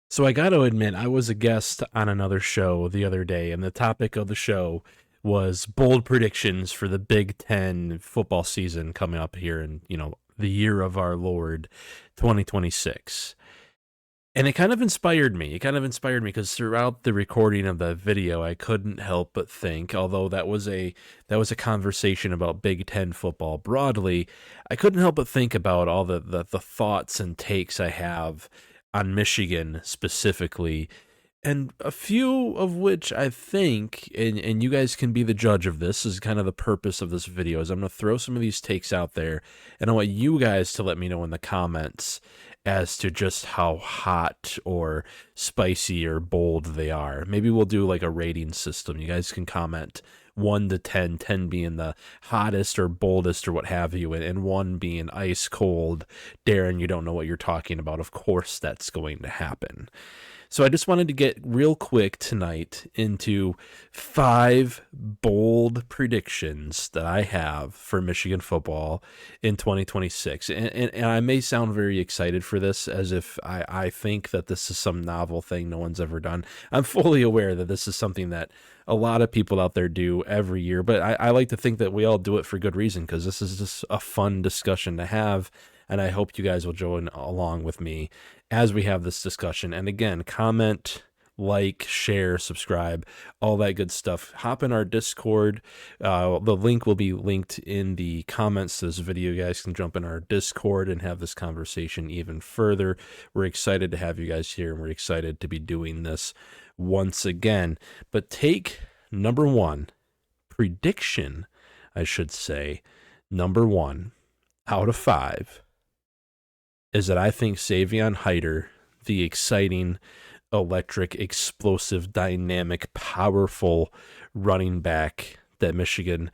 So I got to admit, I was a guest on another show the other day, and the topic of the show was bold predictions for the Big Ten football season coming up here in, the year of our Lord, 2026. And it kind of inspired me. It kind of inspired me because throughout the recording of the video, I couldn't help but think, although that was a conversation about Big Ten football broadly, I couldn't help but think about all the thoughts and takes I have on Michigan specifically, and a few of which I think, and you guys can be the judge of this, is kind of the purpose of this video, is I'm going to throw some of these takes out there, and I want you guys to let me know in the comments as to just how hot or spicy or bold they are. Maybe we'll do like a rating system. You guys can comment 1 to 10, 10 being the hottest or boldest or what have you, and 1 being ice cold. Darren, you don't know what you're talking about. Of course, that's going to happen. So I just wanted to get real quick tonight into 5 bold predictions that I have for Michigan football in 2026. And I may sound very excited for this, as if I think that this is some novel thing no one's ever done. I'm fully aware that this is something that a lot of people out there do every year, but I like to think that we all do it for good reason, because this is just a fun discussion to have. And I hope you guys will join along with me as we have this discussion. And again, comment, like, share, subscribe, all that good stuff. Hop in our Discord. The link will be linked in the comments to this video. You guys can jump in our Discord and have this conversation even further. We're excited to have you guys here, and we're excited to be doing this once again. But take number 1, prediction, I should say, number 1 out of 5, is that I think Savon Haidider, the exciting, electric, explosive, dynamic, powerful running back that Michigan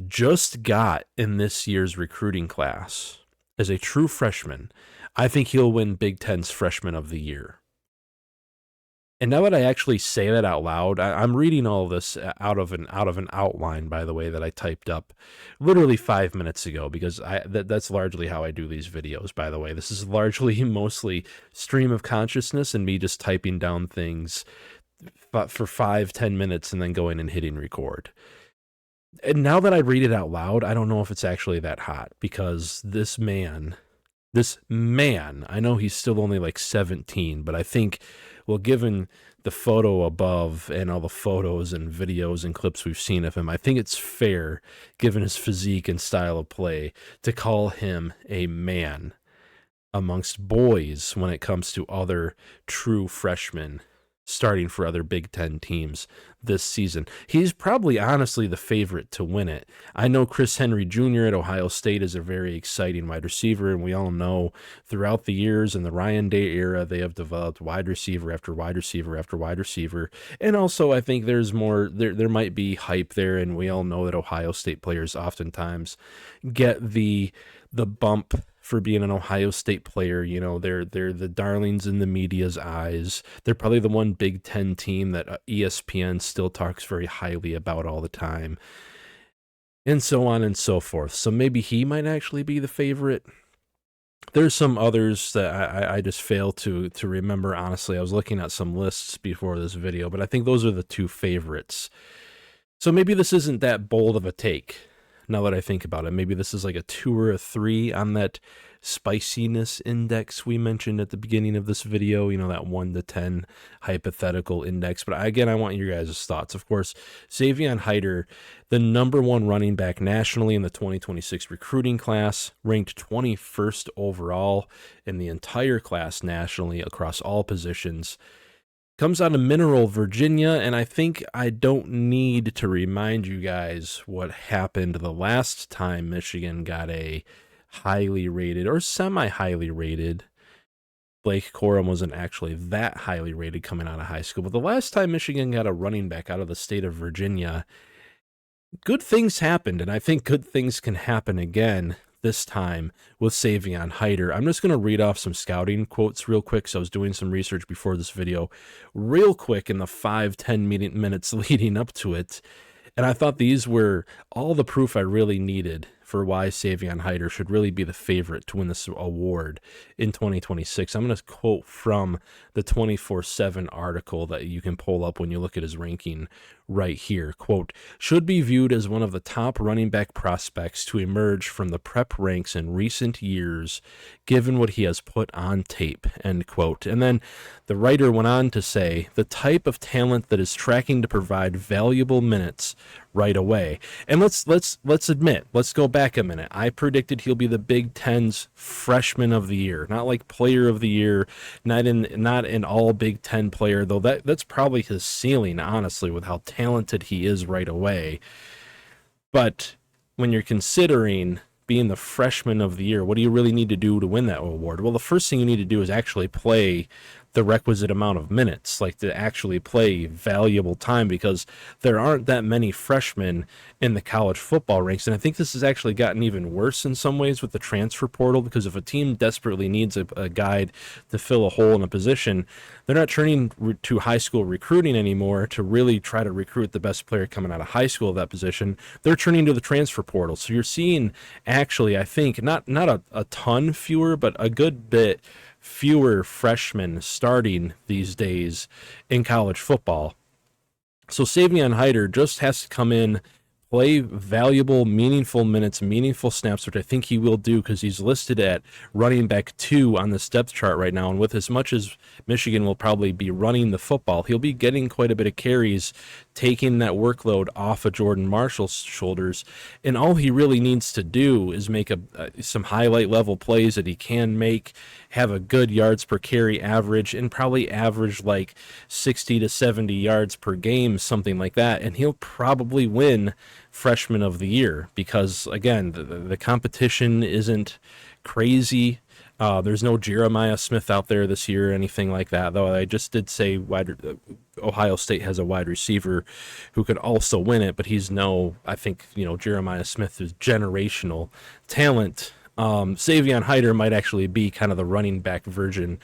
just got in this year's recruiting class, as a true freshman, I think he'll win Big Ten's Freshman of the Year. And now that I actually say that out loud, I'm reading all of this out of an outline, by the way, that I typed up literally 5 minutes ago, because that's largely how I do these videos, by the way. This is largely mostly stream of consciousness and me just typing down things for 5-10 minutes and then going and hitting record. And now that I read it out loud, I don't know if it's actually that hot, because this man, I know he's still only like 17, but I think, well, given the photo above and all the photos and videos and clips we've seen of him, I think it's fair, given his physique and style of play, to call him a man amongst boys when it comes to other true freshmen starting for other Big Ten teams this season. He's probably honestly the favorite to win it. I know Chris Henry Jr. at Ohio State is a very exciting wide receiver, and we all know throughout the years in the Ryan Day era, they have developed wide receiver after wide receiver after wide receiver. And also, I think there's more, there might be hype there, and we all know that Ohio State players oftentimes get the bump for being an Ohio State player. You know, they're the darlings in the media's eyes. They're probably the one Big Ten team that ESPN still talks very highly about all the time, and so on and so forth. So maybe he might actually be the favorite. There's some others that I just fail to remember, honestly. I was looking at some lists before this video, but I think those are the 2 favorites. So maybe this isn't that bold of a take. Now that I think about it, maybe this is like a 2 or a 3 on that spiciness index we mentioned at the beginning of this video, that 1 to 10 hypothetical index. But again, I want your guys' thoughts. Of course, Savon Haidider, the number 1 running back nationally in the 2026 recruiting class, ranked 21st overall in the entire class nationally across all positions. Comes out of Mineral, Virginia, and I think I don't need to remind you guys what happened the last time Michigan got a highly rated or semi-highly rated. Blake Corum wasn't actually that highly rated coming out of high school, but the last time Michigan got a running back out of the state of Virginia, good things happened, and I think good things can happen again this time with Savon Haidider. I'm just going to read off some scouting quotes real quick. So I was doing some research before this video real quick in the 5-10 minutes leading up to it. And I thought these were all the proof I really needed for why Savon Haidider should really be the favorite to win this award in 2026. I'm going to quote from the 24/7 article that you can pull up when you look at his ranking right here. Quote, should be viewed as one of the top running back prospects to emerge from the prep ranks in recent years, given what he has put on tape, end quote. And then the writer went on to say, the type of talent that is tracking to provide valuable minutes right away. And let's admit, let's go back a minute. I predicted he'll be the Big Ten's freshman of the year, not like player of the year, not an all Big Ten player, though that's probably his ceiling, honestly, with how talented he is right away. But when you're considering being the freshman of the year, what do you really need to do to win that award? Well, the first thing you need to do is actually play the requisite amount of minutes, like to actually play valuable time, because there aren't that many freshmen in the college football ranks. And I think this has actually gotten even worse in some ways with the transfer portal, because if a team desperately needs a guide to fill a hole in a position, they're not turning to high school recruiting anymore to really try to recruit the best player coming out of high school at that position. They're turning to the transfer portal. So you're seeing actually, I think, not a ton fewer, but a good bit fewer freshmen starting these days in college football. So Savon Haidider just has to come in, play valuable, meaningful minutes, meaningful snaps, which I think he will do because he's listed at running back 2 on the depth chart right now. And with as much as Michigan will probably be running the football, he'll be getting quite a bit of carries, taking that workload off of Jordan Marshall's shoulders. And all he really needs to do is make some highlight level plays that he can make, have a good yards per carry average, and probably average like 60 to 70 yards per game, something like that. And he'll probably win freshman of the year because, again, the competition isn't crazy. There's no Jeremiah Smith out there this year or anything like that, though I just did say Ohio State has a wide receiver who could also win it, but I think Jeremiah Smith is generational talent. Savon Haidider might actually be kind of the running back version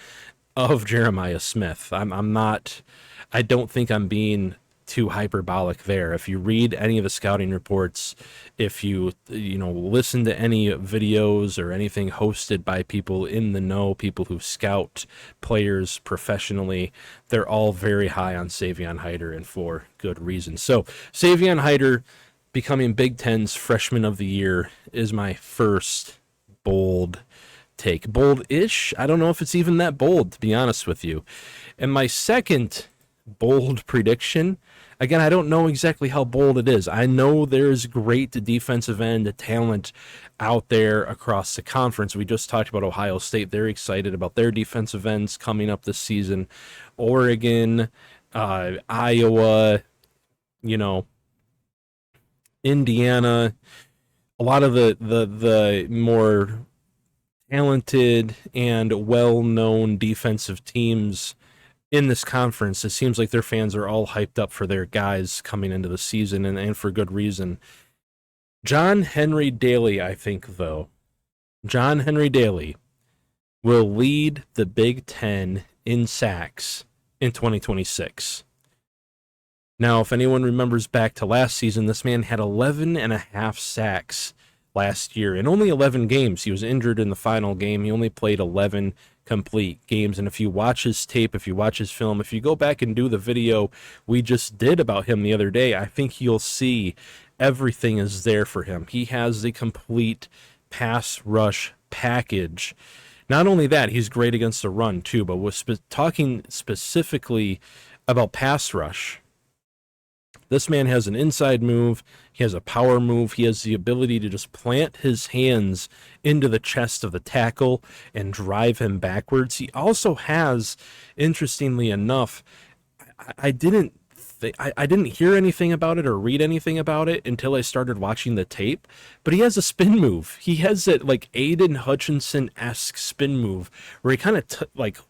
of Jeremiah Smith. I don't think I'm being too hyperbolic there. If you read any of the scouting reports, if you listen to any videos or anything hosted by people in the know, people who scout players professionally, they're all very high on Savon Haidider, and for good reason. So Savon Haidider becoming Big Ten's freshman of the year is my first bold take. Bold-ish? I don't know if it's even that bold, to be honest with you. And my second bold prediction, again, I don't know exactly how bold it is. I know there's great defensive end talent out there across the conference. We just talked about Ohio State. They're excited about their defensive ends coming up this season. Oregon, Iowa, Indiana, a lot of the more talented and well-known defensive teams in this conference. It seems like their fans are all hyped up for their guys coming into the season, and for good reason. John Henry Daly, I think, though, John Henry Daly will lead the Big Ten in sacks in 2026. Now, if anyone remembers back to last season, this man had 11 and a half sacks last year in only 11 games. He was injured in the final game. He only played 11 complete games. And if you watch his tape, if you watch his film, if you go back and do the video we just did about him the other day, I think you'll see everything is there for him. He has the complete pass rush package. Not only that, he's great against the run too, but we're talking specifically about pass rush. This man has an inside move, he has a power move, he has the ability to just plant his hands into the chest of the tackle and drive him backwards. He also has, interestingly enough, I didn't hear anything about it or read anything about it until I started watching the tape, but he has a spin move. He has that like Aiden Hutchinson-esque spin move where he kind of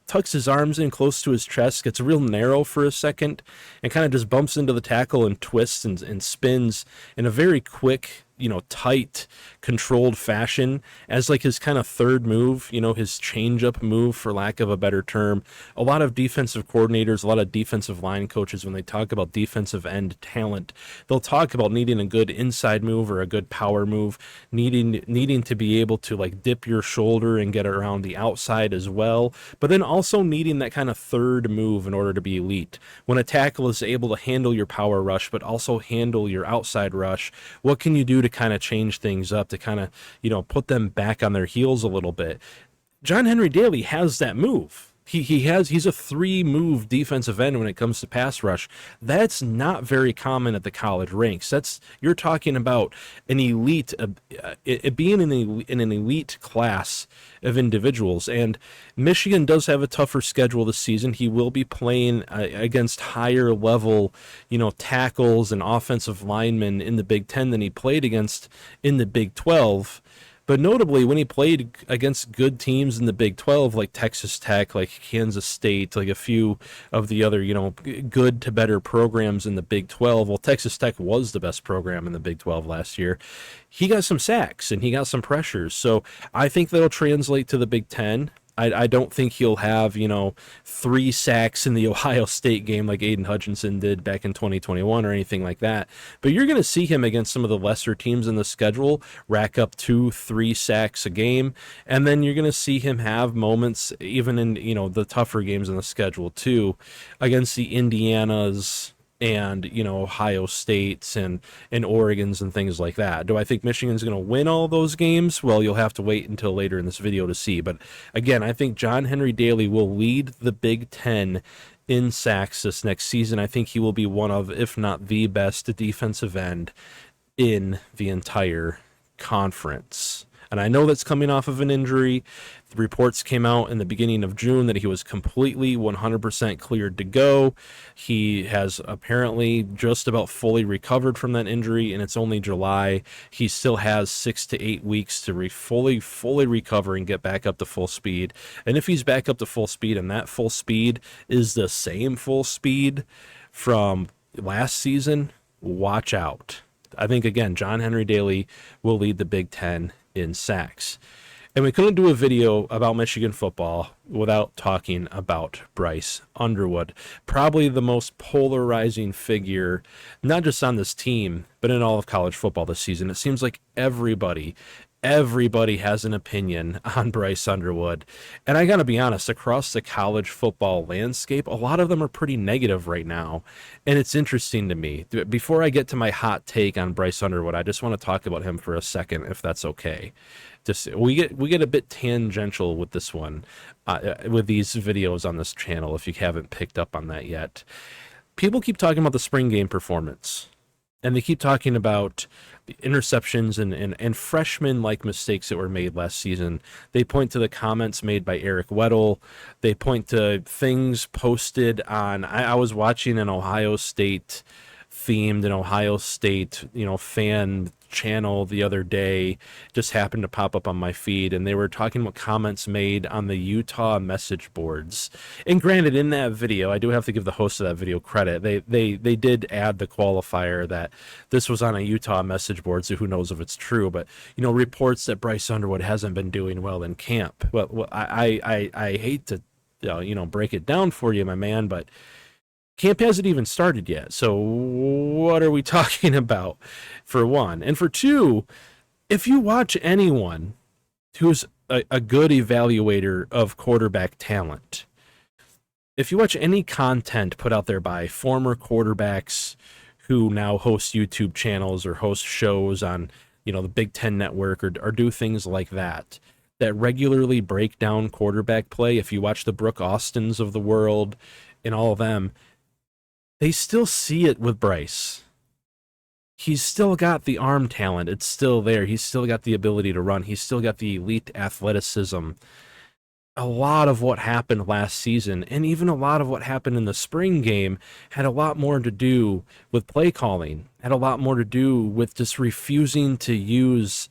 tucks his arms in close to his chest, gets real narrow for a second, and kind of just bumps into the tackle and twists and spins in a very quick tight, controlled fashion as like his kind of third move, his change-up move, for lack of a better term. A lot of defensive coordinators, a lot of defensive line coaches, when they talk about defensive end talent, they'll talk about needing a good inside move or a good power move, needing to be able to like dip your shoulder and get around the outside as well, but then also needing that kind of third move in order to be elite. When a tackle is able to handle your power rush, but also handle your outside rush, what can you do to kind of change things up, to kind of, put them back on their heels a little bit? John Henry Daly has that move. He's a 3-move defensive end when it comes to pass rush. That's not very common at the college ranks. You're talking about an elite, it being in an elite class of individuals. And Michigan does have a tougher schedule this season. He will be playing against higher level, tackles and offensive linemen in the Big Ten than he played against in the Big 12. But notably, when he played against good teams in the Big 12, like Texas Tech, like Kansas State, like a few of the other, good to better programs in the Big 12, well, Texas Tech was the best program in the Big 12 last year. He got some sacks and he got some pressures. So I think that'll translate to the Big 10. I don't think he'll have, 3 sacks in the Ohio State game like Aiden Hutchinson did back in 2021 or anything like that. But you're going to see him against some of the lesser teams in the schedule rack up 2-3 sacks a game. And then you're going to see him have moments even in, the tougher games in the schedule too, against the Indianas and, Ohio States and Oregons and things like that. Do I think Michigan's going to win all those games? Well, you'll have to wait until later in this video to see. But again, I think John Henry Daly will lead the Big Ten in sacks this next season. I think he will be one of, if not the best defensive end in the entire conference. And I know that's coming off of an injury. The reports came out in the beginning of June that he was completely 100% cleared to go. He has apparently just about fully recovered from that injury, and it's only July. He still has 6 to 8 weeks to fully recover and get back up to full speed. And if he's back up to full speed, and that full speed is the same full speed from last season, watch out. I think, again, John Henry Daly will lead the Big Ten in sacks. And we couldn't do a video about Michigan football without talking about Bryce Underwood. Probably the most polarizing figure, not just on this team, but in all of college football this season. It seems like everybody has an opinion on Bryce Underwood. And I got to be honest, across the college football landscape, a lot of them are pretty negative right now. And it's interesting to me. Before I get to my hot take on Bryce Underwood, I just want to talk about him for a second, if that's okay. We get a bit tangential with this one, with these videos on this channel, if you haven't picked up on that yet. People keep talking about the spring game performance. And they keep talking about the interceptions and freshman-like mistakes that were made last season. They point to the comments made by Eric Weddle. They point to things posted on... I was watching an Ohio State themed, an Ohio State, fan channel the other day, just happened to pop up on my feed, and they were talking about comments made on the Utah message boards. And granted, in that video, I do have to give the host of that video credit. They did add the qualifier that this was on a Utah message board, so who knows if it's true, but reports that Bryce Underwood hasn't been doing well in camp. Well, I hate to break it down for you, my man, but camp hasn't even started yet. So what are we talking about, for one? And for two, if you watch anyone who's a good evaluator of quarterback talent, if you watch any content put out there by former quarterbacks who now host YouTube channels or host shows on, the Big Ten Network or do things like that regularly break down quarterback play, if you watch the Brooke Austins of the world and all of them, they still see it with Bryce. He's still got the arm talent. It's still there. He's still got the ability to run. He's still got the elite athleticism. A lot of what happened last season, and even a lot of what happened in the spring game, had a lot more to do with play calling, had a lot more to do with just refusing to use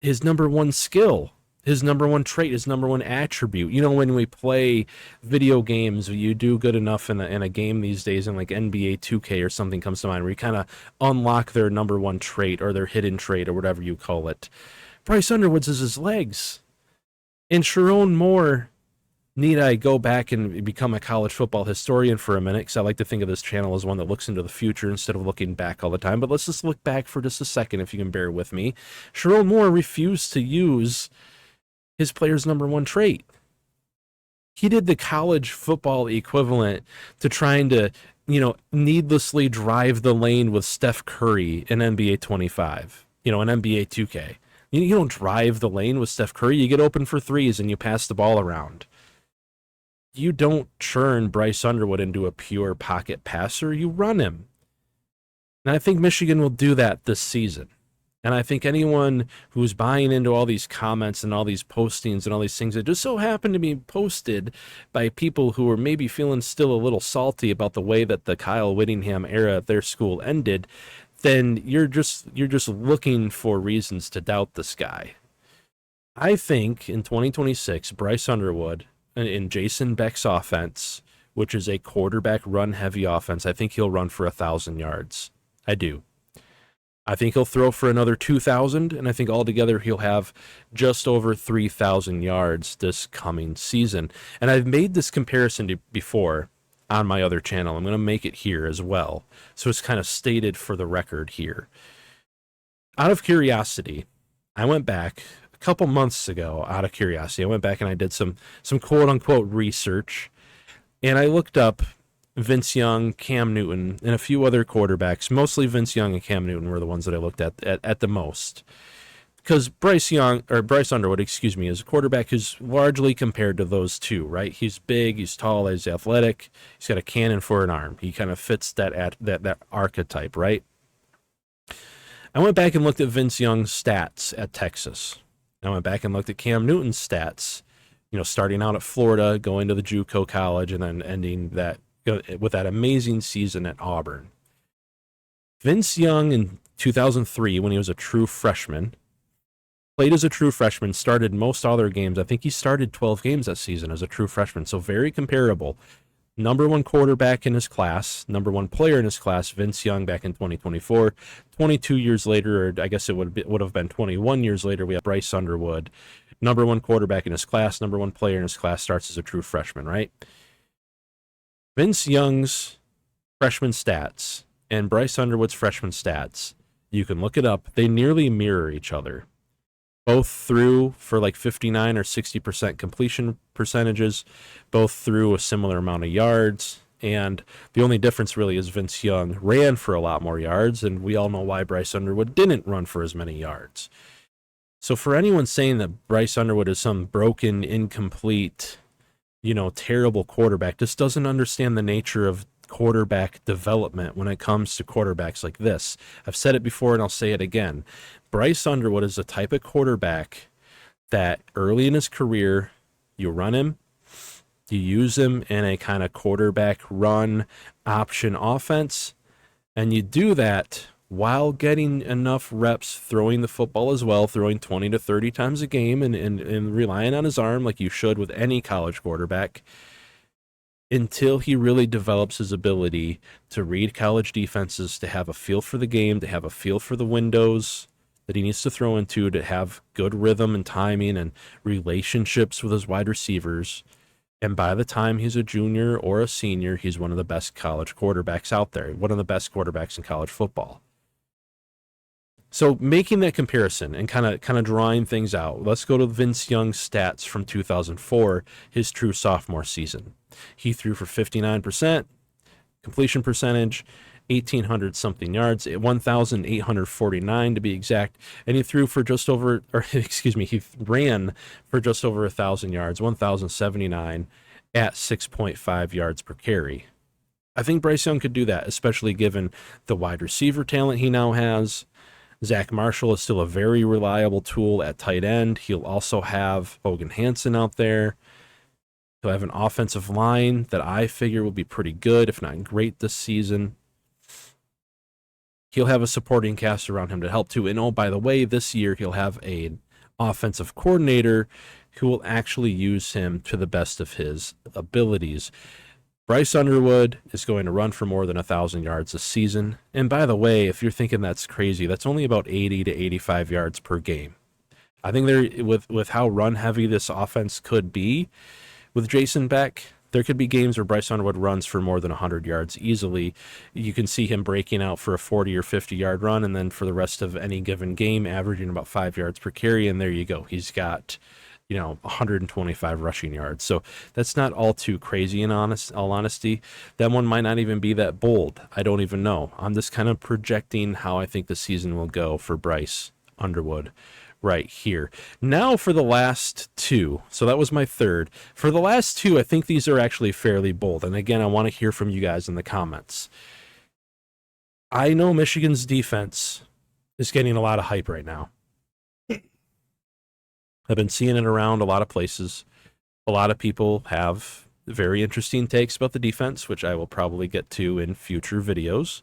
his number one skill, his number one trait, his number one attribute. You know, when we play video games, you do good enough in a game these days, and like NBA 2K or something comes to mind, where you kind of unlock their number one trait or their hidden trait or whatever you call it. Bryce Underwood's is his legs. And Sharon Moore, need I go back and become a college football historian for a minute? Because I like to think of this channel as one that looks into the future instead of looking back all the time. But let's just look back for just a second, if you can bear with me. Sharon Moore refused to use his player's number one trait. He did the college football equivalent to trying to, needlessly drive the lane with Steph Curry in NBA 25, in NBA 2K. You don't drive the lane with Steph Curry. You get open for threes and you pass the ball around. You don't churn Bryce Underwood into a pure pocket passer. You run him. And I think Michigan will do that this season. And I think anyone who's buying into all these comments and all these postings and all these things that just so happen to be posted by people who are maybe feeling still a little salty about the way that the Kyle Whittingham era at their school ended, then you're just looking for reasons to doubt this guy. I think in 2026, Bryce Underwood in Jason Beck's offense, which is a quarterback run-heavy offense, I think he'll run for 1,000 yards. I do. I think he'll throw for another 2,000, and I think altogether he'll have just over 3,000 yards this coming season. And I've made this comparison before on my other channel. I'm going to make it here as well, so it's kind of stated for the record here. Out of curiosity, I went back a couple months ago. I went back and I did some quote-unquote research, and I looked up Vince Young, Cam Newton, and a few other quarterbacks. Mostly Vince Young and Cam Newton were the ones that I looked at the most. Because Bryce Underwood, is a quarterback who's largely compared to those two, right? He's big, he's tall, he's athletic, he's got a cannon for an arm. He kind of fits that archetype, right? I went back and looked at Vince Young's stats at Texas. I went back and looked at Cam Newton's stats, starting out at Florida, going to the JUCO college, and then ending that with that amazing season at Auburn. Vince Young in 2003, when he was a true freshman, played as a true freshman, started most other games. I think he started 12 games that season as a true freshman, so very comparable. Number one quarterback in his class, number one player in his class, Vince Young back in 2024. 22 years later, or I guess it would have been 21 years later, we have Bryce Underwood, number one quarterback in his class, number one player in his class, starts as a true freshman, right? Vince Young's freshman stats and Bryce Underwood's freshman stats, you can look it up, they nearly mirror each other. Both threw for like 59 or 60% completion percentages, both threw a similar amount of yards, and the only difference really is Vince Young ran for a lot more yards, and we all know why Bryce Underwood didn't run for as many yards. So for anyone saying that Bryce Underwood is some broken, incomplete, terrible quarterback, just doesn't understand the nature of quarterback development when it comes to quarterbacks like this. I've said it before and I'll say it again. Bryce Underwood is the type of quarterback that early in his career, you run him, you use him in a kind of quarterback run option offense, and you do that while getting enough reps throwing the football as well, throwing 20 to 30 times a game and relying on his arm like you should with any college quarterback, until he really develops his ability to read college defenses, to have a feel for the game, to have a feel for the windows that he needs to throw into, to have good rhythm and timing and relationships with his wide receivers. And by the time he's a junior or a senior, he's one of the best college quarterbacks out there, one of the best quarterbacks in college football. So making that comparison and kind of drawing things out, let's go to Vince Young's stats from 2004, his true sophomore season. He threw for 59% completion percentage, 1,800 something yards, 1,849 to be exact, and he threw for just over, he ran for just over 1,000 yards, 1,079 at 6.5 yards per carry. I think Bryce Young could do that, especially given the wide receiver talent he now has. Zach Marshall is still a very reliable tool at tight end. He'll also have Hogan Hansen out there. He'll have an offensive line that I figure will be pretty good, if not great, this season. He'll have a supporting cast around him to help too. And oh, by the way, this year he'll have an offensive coordinator who will actually use him to the best of his abilities. Bryce Underwood is going to run for more than 1,000 yards this season. And by the way, if you're thinking that's crazy, that's only about 80 to 85 yards per game. I think there, with how run heavy this offense could be with Jason Beck, there could be games where Bryce Underwood runs for more than 100 yards easily. You can see him breaking out for a 40 or 50-yard run, and then for the rest of any given game, averaging about 5 yards per carry, and there you go. He's got 125 rushing yards. So that's not all too crazy in all honesty. That one might not even be that bold. I don't even know. I'm just kind of projecting how I think the season will go for Bryce Underwood right here. Now for the last two. So that was my third. For the last two, I think these are actually fairly bold. And again, I want to hear from you guys in the comments. I know Michigan's defense is getting a lot of hype right now. I've been seeing it around a lot of places. A lot of people have very interesting takes about the defense, which I will probably get to in future videos,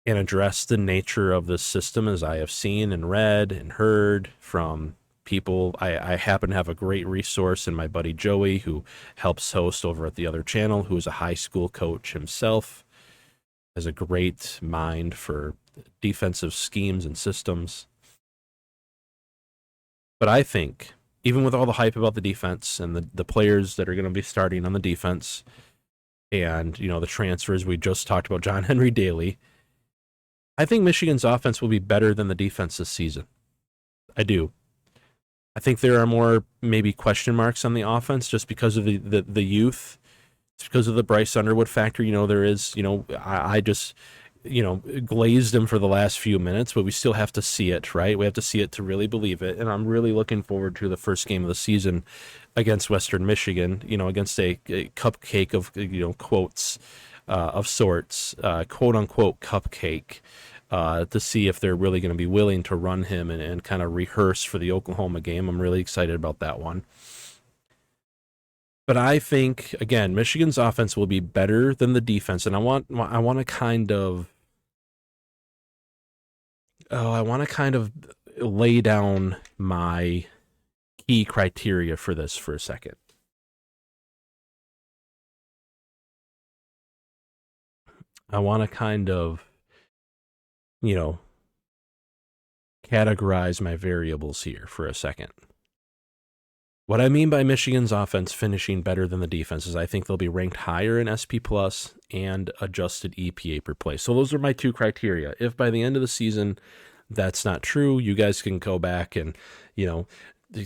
and address the nature of this system as I have seen and read and heard from people. I happen to have a great resource in my buddy Joey, who helps host over at the other channel, who is a high school coach himself, has a great mind for defensive schemes and systems. But I think, even with all the hype about the defense and the players that are going to be starting on the defense, and the transfers we just talked about, John Henry Daly, I think Michigan's offense will be better than the defense this season. I do. I think there are more maybe question marks on the offense just because of the youth. It's because of the Bryce Underwood factor. There is, I just glazed him for the last few minutes, but we still have to see it, right? We have to see it to really believe it. And I'm really looking forward to the first game of the season against Western Michigan, against a cupcake of, quotes of sorts, quote unquote cupcake, to see if they're really going to be willing to run him and kind of rehearse for the Oklahoma game. I'm really excited about that one. But I think, again, Michigan's offense will be better than the defense, and I want to kind of lay down my key criteria for this for a second. I want to kind of, categorize my variables here for a second. What I mean by Michigan's offense finishing better than the defense is I think they'll be ranked higher in SP Plus and adjusted EPA per play. So those are my two criteria. If by the end of the season that's not true, you guys can go back and,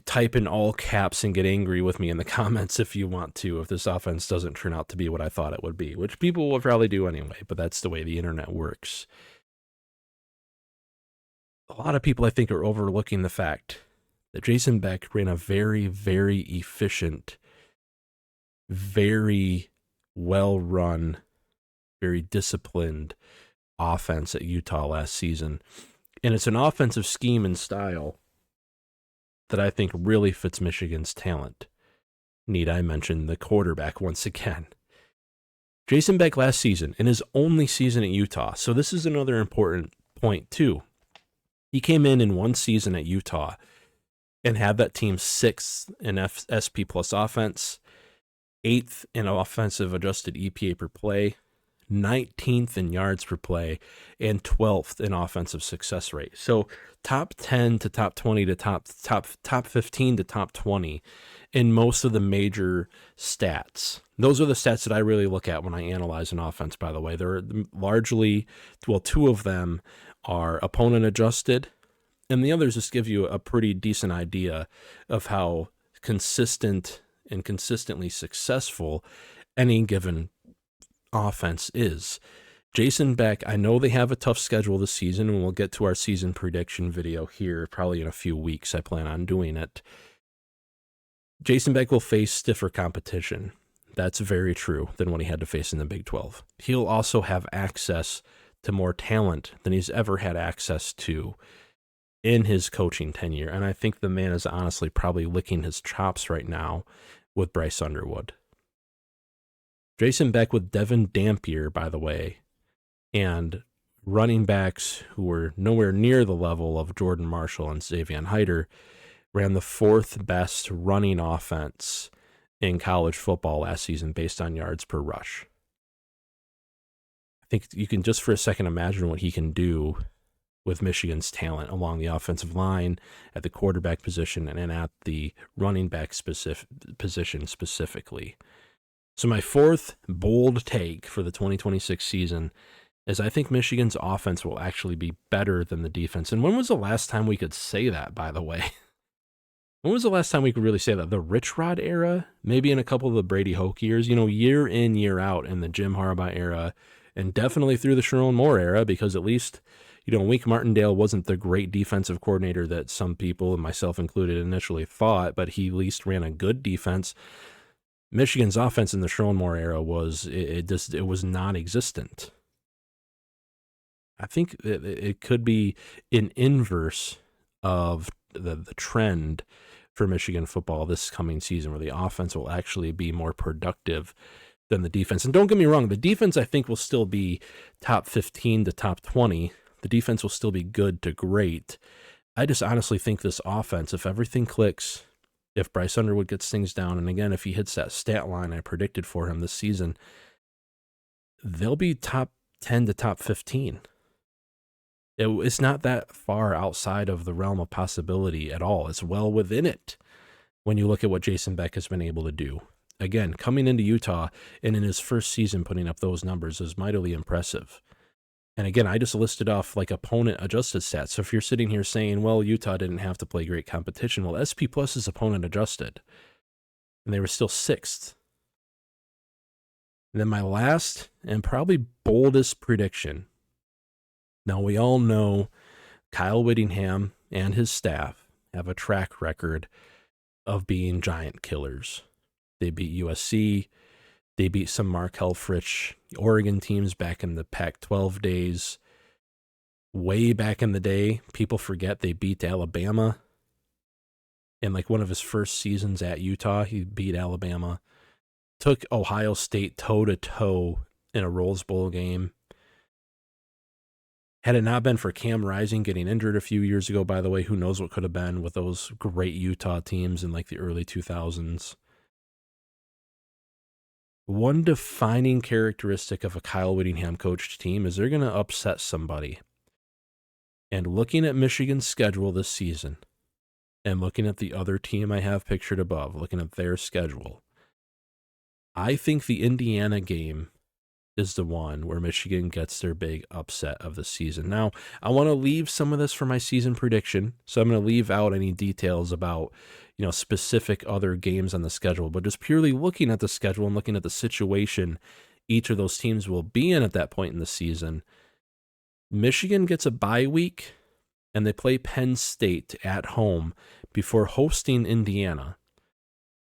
type in all caps and get angry with me in the comments if you want to, if this offense doesn't turn out to be what I thought it would be, which people will probably do anyway, but that's the way the internet works. A lot of people, I think, are overlooking the fact that Jason Beck ran a very, very efficient, very well-run, very disciplined offense at Utah last season. And it's an offensive scheme and style that I think really fits Michigan's talent. Need I mention the quarterback once again? Jason Beck last season, in his only season at Utah, so this is another important point too. He came in one season at Utah and had that team 6th in SP Plus offense, 8th in offensive adjusted EPA per play, 19th in yards per play, and 12th in offensive success rate. So top 10 to top 20 to top 15 to top 20 in most of the major stats. Those are the stats that I really look at when I analyze an offense, by the way. They're largely, two of them are opponent adjusted, and the others just give you a pretty decent idea of how consistent and consistently successful any given offense is. Jason Beck, I know they have a tough schedule this season, and we'll get to our season prediction video here probably in a few weeks. I plan on doing it. Jason Beck will face stiffer competition. That's very true than what he had to face in the Big 12. He'll also have access to more talent than he's ever had access to in his coaching tenure, and I think the man is honestly probably licking his chops right now with Bryce Underwood. Jason Beck with Devin Dampier, by the way, and running backs who were nowhere near the level of Jordan Marshall and Savon Haidider, ran the fourth best running offense in college football last season based on yards per rush. I think you can just for a second imagine what he can do with Michigan's talent along the offensive line, at the quarterback position, and at the running back position specifically. So my fourth bold take for the 2026 season is I think Michigan's offense will actually be better than the defense. And when was the last time we could say that, by the way? When was the last time we could really say that? The Rich Rod era? Maybe in a couple of the Brady Hoke years? Year in, year out in the Jim Harbaugh era, and definitely through the Sherrone Moore era, because at least, Wink Martindale wasn't the great defensive coordinator that some people, and myself included, initially thought, but he at least ran a good defense. Michigan's offense in the Sherrone Moore era was non-existent. I think it could be an inverse of the trend for Michigan football this coming season, where the offense will actually be more productive than the defense. And don't get me wrong, the defense I think will still be top 15 to top 20. The defense will still be good to great. I just honestly think this offense, if everything clicks, if Bryce Underwood gets things down, and again, if he hits that stat line I predicted for him this season, they'll be top 10 to top 15. It's not that far outside of the realm of possibility at all. It's well within it when you look at what Jason Beck has been able to do. Again, coming into Utah and in his first season putting up those numbers is mightily impressive. And again, I just listed off like opponent adjusted stats. So if you're sitting here saying, well, Utah didn't have to play great competition, well, SP Plus is opponent adjusted. And they were still sixth. And then my last and probably boldest prediction. Now, we all know Kyle Whittingham and his staff have a track record of being giant killers. They beat USC. They beat some Markel Fritch Oregon teams back in the Pac-12 days. Way back in the day, people forget they beat Alabama. In like one of his first seasons at Utah, he beat Alabama. Took Ohio State toe-to-toe in a Rose Bowl game. Had it not been for Cam Rising getting injured a few years ago, by the way, who knows what could have been with those great Utah teams in like the early 2000s. One defining characteristic of a Kyle Whittingham coached team is they're going to upset somebody. And looking at Michigan's schedule this season, and looking at the other team I have pictured above, looking at their schedule, I think the Indiana game is the one where Michigan gets their big upset of the season. Now, I want to leave some of this for my season prediction, so I'm going to leave out any details about, specific other games on the schedule, but just purely looking at the schedule and looking at the situation each of those teams will be in at that point in the season. Michigan gets a bye week, and they play Penn State at home before hosting Indiana.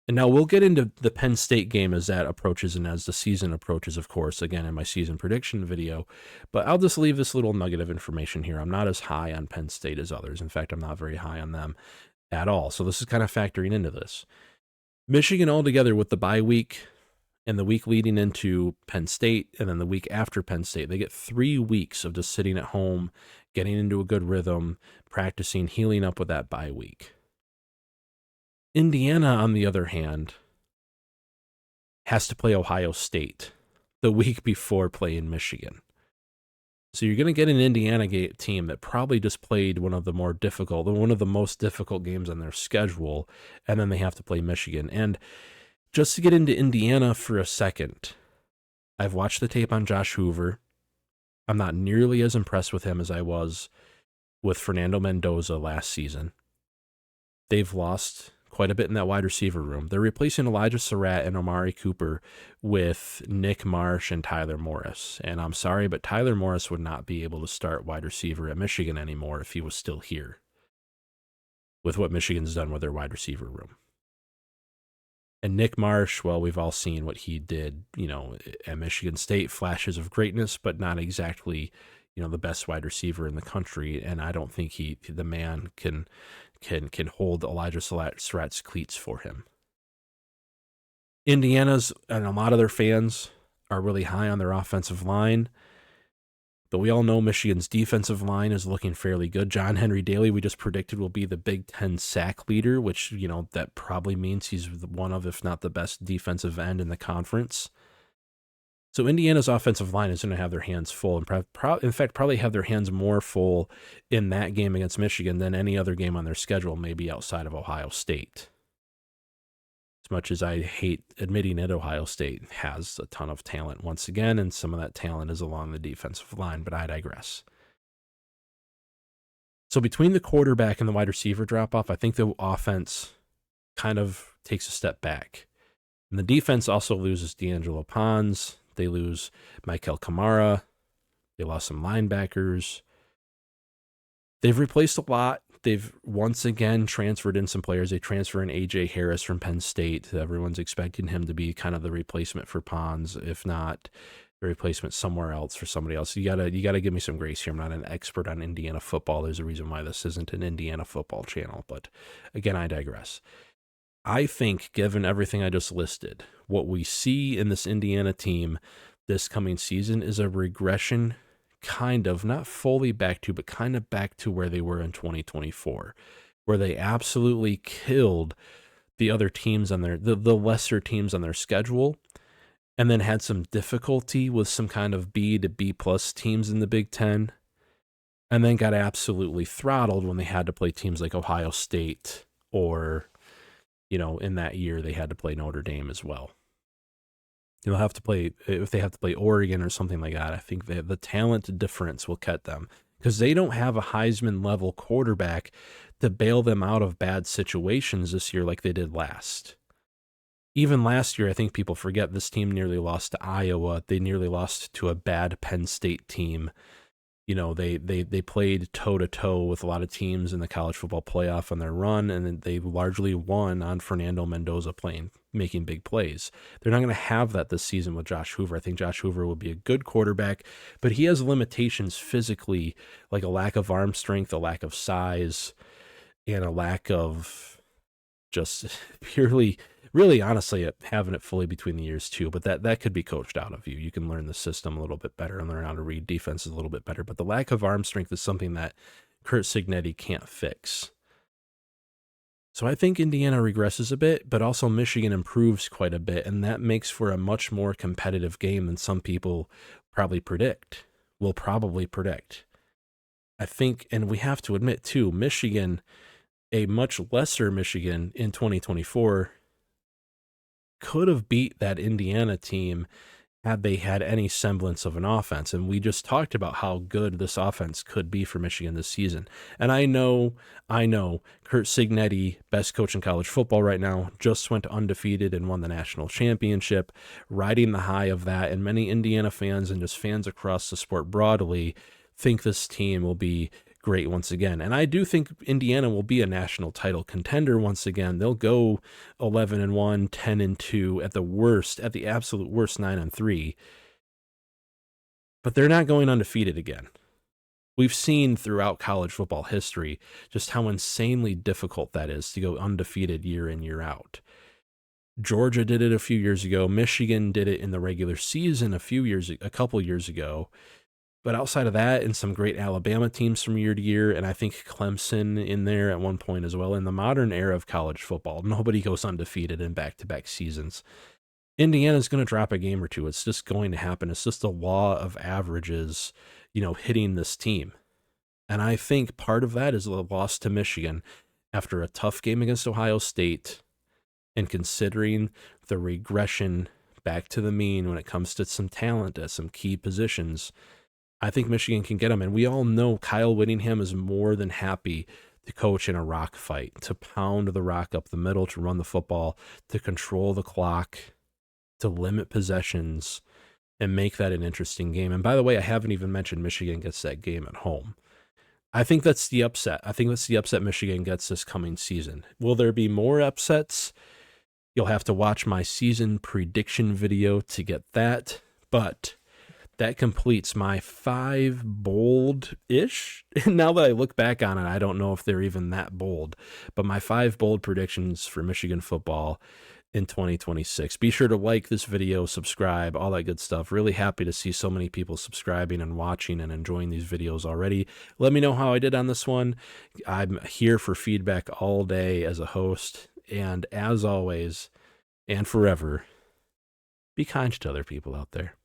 And now we'll get into the Penn State game as that approaches and as the season approaches, of course, again, in my season prediction video. But I'll just leave this little nugget of information here. I'm not as high on Penn State as others. In fact, I'm not very high on them at all. So this is kind of factoring into this. Michigan altogether with the bye week and the week leading into Penn State and then the week after Penn State, they get 3 weeks of just sitting at home, getting into a good rhythm, practicing, healing up with that bye week. Indiana, on the other hand, has to play Ohio State the week before playing Michigan. So you're going to get an Indiana team that probably just played one of the most difficult games on their schedule, and then they have to play Michigan. And just to get into Indiana for a second, I've watched the tape on Josh Hoover. I'm not nearly as impressed with him as I was with Fernando Mendoza last season. They've lost quite a bit in that wide receiver room. They're replacing Elijah Surratt and Amari Cooper with Nick Marsh and Tyler Morris. And I'm sorry, but Tyler Morris would not be able to start wide receiver at Michigan anymore if he was still here with what Michigan's done with their wide receiver room. And Nick Marsh, well, we've all seen what he did, at Michigan State, flashes of greatness, but not exactly, the best wide receiver in the country. And I don't think the man can hold Elijah Surratt's cleats for him. Indiana's, and a lot of their fans are really high on their offensive line. But we all know Michigan's defensive line is looking fairly good. John Henry Daly, we just predicted, will be the Big Ten sack leader, which, that probably means he's one of, if not the best defensive end in the conference. So Indiana's offensive line is going to have their hands full, and in fact, probably have their hands more full in that game against Michigan than any other game on their schedule, maybe outside of Ohio State. As much as I hate admitting it, Ohio State has a ton of talent once again, and some of that talent is along the defensive line, but I digress. So between the quarterback and the wide receiver drop-off, I think the offense kind of takes a step back. And the defense also loses D'Angelo Pons. They lose Michael Kamara. They lost some linebackers. They've replaced a lot. They've once again transferred in some players. They transfer in A.J. Harris from Penn State. Everyone's expecting him to be kind of the replacement for Pons, if not the replacement somewhere else for somebody else. You gotta give me some grace here. I'm not an expert on Indiana football. There's a reason why this isn't an Indiana football channel. But again, I digress. I think, given everything I just listed, what we see in this Indiana team this coming season is a regression, kind of, not fully back to, but kind of back to where they were in 2024, where they absolutely killed the other teams on the lesser teams on their schedule, and then had some difficulty with some kind of B to B plus teams in the Big Ten, and then got absolutely throttled when they had to play teams like Ohio State, or, in that year they had to play Notre Dame as well. They'll have to play, if they have to play Oregon or something like that, I think the talent difference will cut them, because they don't have a Heisman level quarterback to bail them out of bad situations this year like they did last. Even last year, I think people forget, this team nearly lost to Iowa. They nearly lost to a bad Penn State team. They played toe-to-toe with a lot of teams in the college football playoff on their run, and they largely won on Fernando Mendoza making big plays. They're not going to have that this season with Josh Hoover. I think Josh Hoover will be a good quarterback, but he has limitations physically, like a lack of arm strength, a lack of size, and a lack of just purely, really honestly, having it fully between the ears too. But that could be coached out of you. You can learn the system a little bit better and learn how to read defenses a little bit better. But the lack of arm strength is something that Curt Cignetti can't fix. So I think Indiana regresses a bit, but also Michigan improves quite a bit, and that makes for a much more competitive game than some people will probably predict. I think, and we have to admit too, Michigan, a much lesser Michigan in 2024, could have beat that Indiana team had they had any semblance of an offense. And we just talked about how good this offense could be for Michigan this season. And I know, Curt Cignetti, best coach in college football right now, just went undefeated and won the national championship, riding the high of that. And many Indiana fans and just fans across the sport broadly think this team will be great once again. And I do think Indiana will be a national title contender once again. They'll go 11-1, 10-2 at the worst, at the absolute worst, 9-3. But they're not going undefeated again. We've seen throughout college football history just how insanely difficult that is to go undefeated year in, year out. Georgia did it a few years ago. Michigan did it in the regular season a couple years ago. But outside of that, and some great Alabama teams from year to year, and I think Clemson in there at one point as well, in the modern era of college football, nobody goes undefeated in back-to-back seasons. Indiana's going to drop a game or two. It's just going to happen. It's just the law of averages, hitting this team. And I think part of that is the loss to Michigan after a tough game against Ohio State, and considering the regression back to the mean when it comes to some talent at some key positions. I think Michigan can get them, and we all know Kyle Whittingham is more than happy to coach in a rock fight, to pound the rock up the middle, to run the football, to control the clock, to limit possessions, and make that an interesting game. And by the way, I haven't even mentioned Michigan gets that game at home. I think that's the upset. I think that's the upset Michigan gets this coming season. Will there be more upsets? You'll have to watch my season prediction video to get that, but that completes my 5 bold-ish. Now that I look back on it, I don't know if they're even that bold, but my 5 bold predictions for Michigan football in 2026. Be sure to like this video, subscribe, all that good stuff. Really happy to see so many people subscribing and watching and enjoying these videos already. Let me know how I did on this one. I'm here for feedback all day as a host. And as always, and forever, be kind to other people out there.